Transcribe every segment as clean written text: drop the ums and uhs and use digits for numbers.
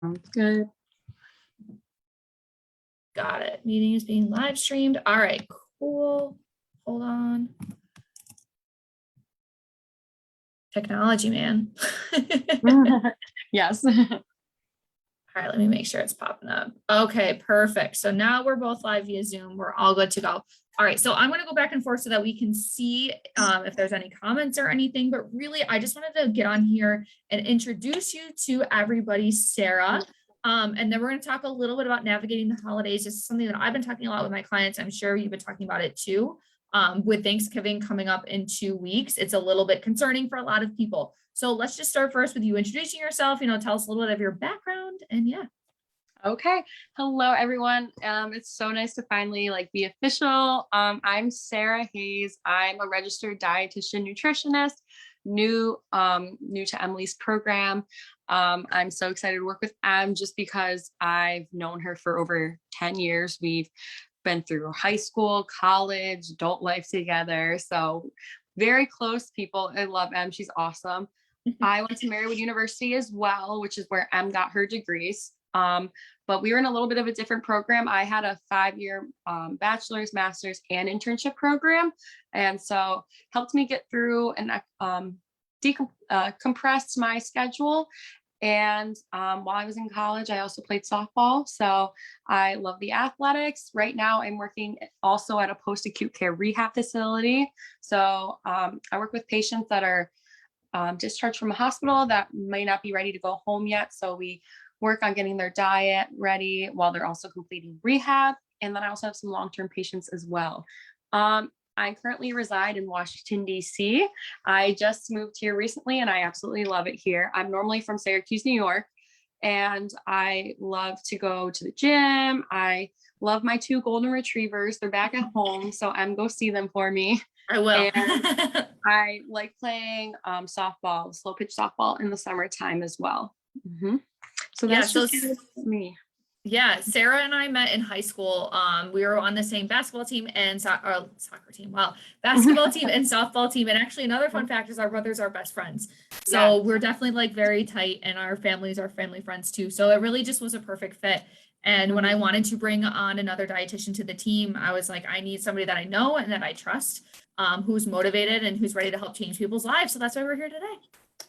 Sounds good. Got it. Meeting is being live streamed. All right, cool. Hold on. Technology, man. Yes. All right, let me make sure it's popping up. Okay, perfect. So now we're both live via Zoom. We're all good to go. All right, so I'm going to go back and forth so that we can see if there's any comments or anything. But really, I just wanted to get on here and introduce you to everybody, Sara. And then we're going to talk a little bit about navigating the holidays. This is something that I've been talking a lot with my clients. I'm sure you've been talking about it too. With Thanksgiving coming up in 2 weeks, it's a little bit concerning for a lot of people. So let's just start first with you introducing yourself, tell us a little bit of your background and yeah. Okay. Hello, everyone. It's so nice to finally be official. I'm Sara Hayes. I'm a registered dietitian nutritionist, new to Emily's program. I'm so excited to work with Em just because I've known her for over 10 years. We've been through high school, college, adult life together. So very close people. I love Em. She's awesome. I went to Marywood University as well, which is where Em got her degrees. But we were in a little bit of a different program. I had a 5-year bachelor's, master's, and internship program. And so helped me get through and compressed my schedule. And while I was in college, I also played softball. So I love the athletics. Right now, I'm working also at a post-acute care rehab facility. So I work with patients that are discharged from a hospital that may not be ready to go home yet. So we work on getting their diet ready while they're also completing rehab. And then I also have some long-term patients as well. I currently reside in Washington, D.C. I just moved here recently and I absolutely love it here. I'm normally from Syracuse, New York, and I love to go to the gym. I love my 2 golden retrievers. They're back at home, so go see them for me. I will. And I like playing softball, slow pitch softball in the summertime as well. Mm-hmm. So that's just me. Yeah, Sara and I met in high school. We were on the same basketball team and soccer team. Wow, basketball team and softball team. And actually, another fun fact is our brothers are best friends. So we're definitely very tight, and our families are family friends too. So it really just was a perfect fit. And when I wanted to bring on another dietitian to the team, I was like, I need somebody that I know and that I trust, who's motivated and who's ready to help change people's lives. So that's why we're here today.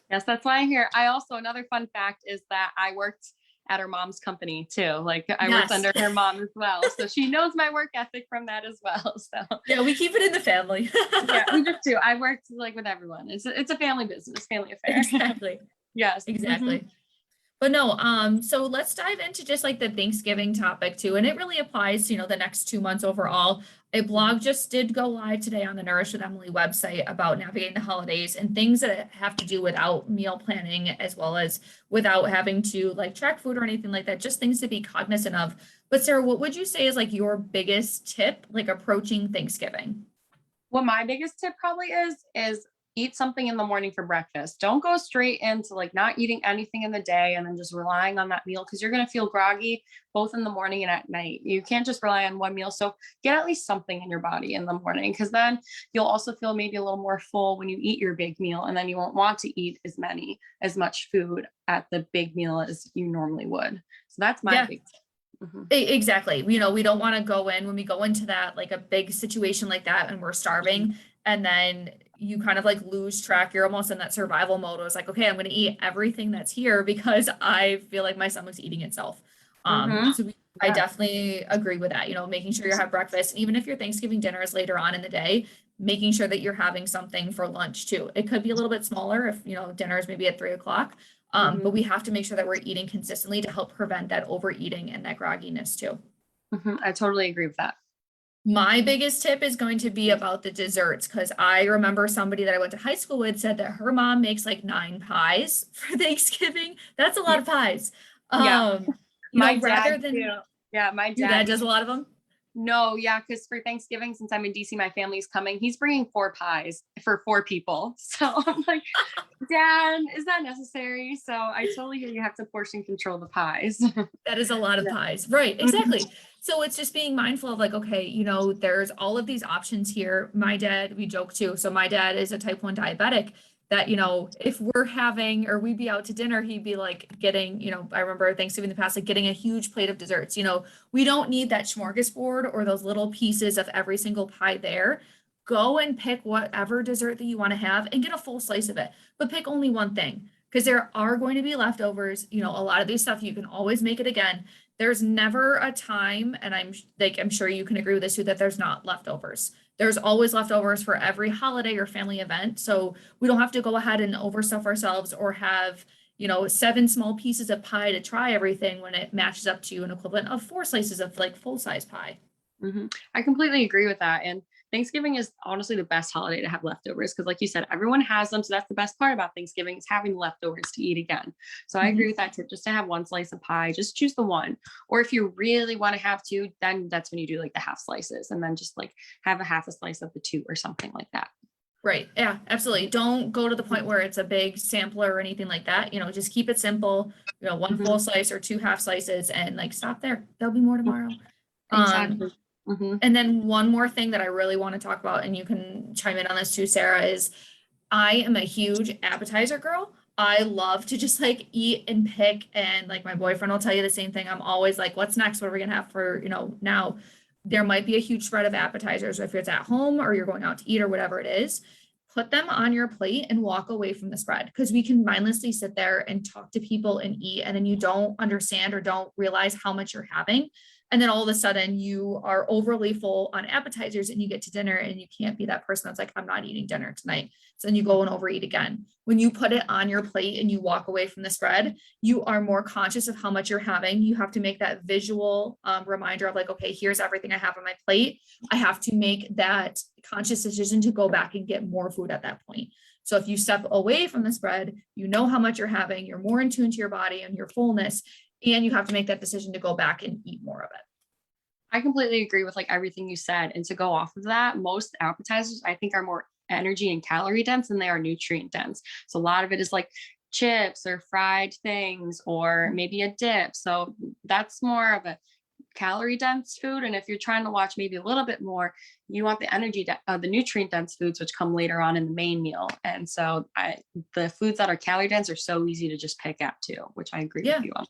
Yes, that's why I'm here. I also, another fun fact is that I worked at her mom's company too. I worked under her mom as well. So she knows my work ethic from that as well. So yeah, we keep it in the family. Yeah, we just do. I worked with everyone. It's a family business, family affair. Exactly. Yes. Exactly. Mm-hmm. But no, so let's dive into just the Thanksgiving topic too. And it really applies to, the next 2 months overall. A blog just did go live today on the Nourish with Emily website about navigating the holidays and things that have to do without meal planning, as well as without having to track food or anything like that, just things to be cognizant of. But Sara, what would you say is your biggest tip, approaching Thanksgiving? What my biggest tip probably is eat something in the morning for breakfast. Don't go straight into not eating anything in the day and then just relying on that meal, because you're going to feel groggy both in the morning and at night. You can't just rely on one meal. So get at least something in your body in the morning, because then you'll also feel maybe a little more full when you eat your big meal, and then you won't want to eat as much food at the big meal as you normally would. So that's my big tip. Mm-hmm. Exactly. We don't want to go in when we go into that, a big situation like that and we're starving, mm-hmm. and then you kind of lose track. You're almost in that survival mode. It was okay, I'm going to eat everything that's here because I feel like my stomach's eating itself. So I definitely agree with that. Making sure you have breakfast, even if your Thanksgiving dinner is later on in the day, making sure that you're having something for lunch too. It could be a little bit smaller if, dinner is maybe at 3:00. But we have to make sure that we're eating consistently to help prevent that overeating and that grogginess too. I totally agree with that. My biggest tip is going to be about the desserts, because I remember somebody that I went to high school with said that her mom makes 9 pies for Thanksgiving. That's a lot of pies. My dad does a lot of them. No, because for Thanksgiving, since I'm in DC, my family's coming. He's bringing 4 pies for 4 people. So I'm like, Dad, is that necessary? So I totally hear you have to portion control the pies. That is a lot of pies. Right, exactly. So it's just being mindful of okay, there's all of these options here. My dad, we joke too. So my dad is a type 1 diabetic. that, you know, if we're having, or we'd be out to dinner, he'd be like getting, you know, I remember Thanksgiving in the past, like getting a huge plate of desserts. You know, we don't need that smorgasbord or those little pieces of every single pie there. Go and pick whatever dessert that you want to have and get a full slice of it, but pick only one thing because there are going to be leftovers. You know, a lot of these stuff, you can always make it again. There's never a time, and I'm sure you can agree with this too, that there's not leftovers. There's always leftovers for every holiday or family event. So we don't have to go ahead and overstuff ourselves or have, you know, 7 small pieces of pie to try everything when it matches up to an equivalent of 4 slices of like full size pie. I completely agree with that. And Thanksgiving is honestly the best holiday to have leftovers because, like you said, everyone has them. So that's the best part about Thanksgiving is having leftovers to eat again. So I agree with that tip. Just to have one slice of pie, just choose the one. Or if you really want to have 2, then that's when you do like the half slices and then just like have a half a slice of the 2 or something like that. Right. Yeah, absolutely. Don't go to the point where it's a big sampler or anything like that. You know, just keep it simple, you know, 1 full slice or 2 half slices and like stop there. There'll be more tomorrow. Exactly. And then one more thing that I really want to talk about, and you can chime in on this too, Sarah, is I am a huge appetizer girl. I love to just like eat and pick, and like my boyfriend will tell you the same thing. I'm always like, what's next? What are we gonna have for, you know, now? There might be a huge spread of appetizers, if it's at home or you're going out to eat or whatever it is. Put them on your plate and walk away from the spread because we can mindlessly sit there and talk to people and eat, and then you don't understand or don't realize how much you're having. And then all of a sudden you are overly full on appetizers and you get to dinner and you can't be that person that's like, I'm not eating dinner tonight. So then you go and overeat again. When you put it on your plate and you walk away from the spread, you are more conscious of how much you're having. You have to make that visual reminder of like, okay, here's everything I have on my plate. I have to make that conscious decision to go back and get more food at that point. So if you step away from the spread, you know how much you're having, you're more in tune to your body and your fullness, and you have to make that decision to go back and eat more of it. I completely agree with like everything you said. And to go off of that, most appetizers I think are more energy and calorie dense than they are nutrient dense. So a lot of it is like chips or fried things or maybe a dip. So that's more of a calorie dense food. And if you're trying to watch maybe a little bit more, you want the nutrient dense foods, which come later on in the main meal. And so the foods that are calorie dense are so easy to just pick at too, which I agree with you on.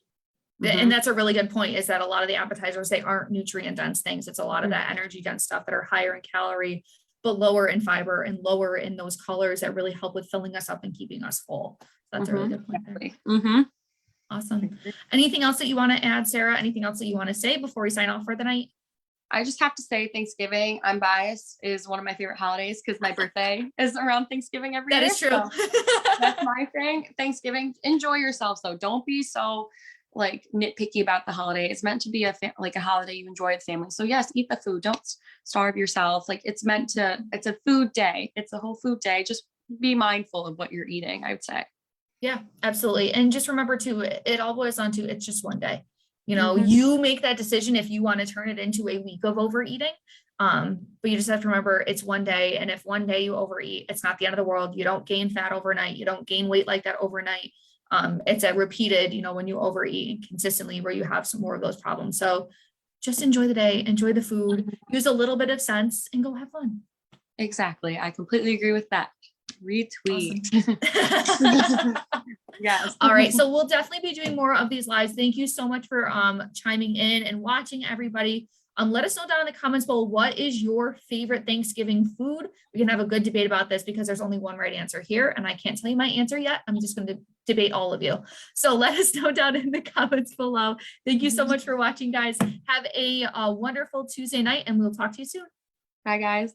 And that's a really good point, is that a lot of the appetizers, they aren't nutrient dense things. It's a lot of that energy dense stuff that are higher in calorie, but lower in fiber and lower in those colors that really help with filling us up and keeping us full. So that's a really good point there. Awesome. Anything else that you want to add, Sarah? Anything else that you want to say before we sign off for the night? I just have to say Thanksgiving, I'm biased, is one of my favorite holidays because my birthday is around Thanksgiving every year. That is true. So that's my thing. Thanksgiving, enjoy yourself though. Don't be so like nitpicky about the holiday. It's meant to be a holiday you enjoy with family. So yes, eat the food. Don't starve yourself. Like it's a food day. It's a whole food day. Just be mindful of what you're eating, I would say. Yeah, absolutely. And just remember too, it all boils down to, it's just one day. You know, you make that decision if you want to turn it into a week of overeating. But you just have to remember it's one day. And if one day you overeat, it's not the end of the world. You don't gain fat overnight. You don't gain weight like that overnight. It's a repeated, you know, when you overeat consistently where you have some more of those problems. So just enjoy the day, enjoy the food, use a little bit of sense and go have fun. Exactly. I completely agree with that. Retweet. Awesome. Yes. All right. So we'll definitely be doing more of these lives. Thank you so much for chiming in and watching, everybody. Let us know down in the comments below, what is your favorite Thanksgiving food? We can have a good debate about this because there's only one right answer here, and I can't tell you my answer yet. I'm just going to debate all of you. So let us know down in the comments below. Thank you so much for watching, guys. Have a wonderful Tuesday night, and we'll talk to you soon. Bye, guys.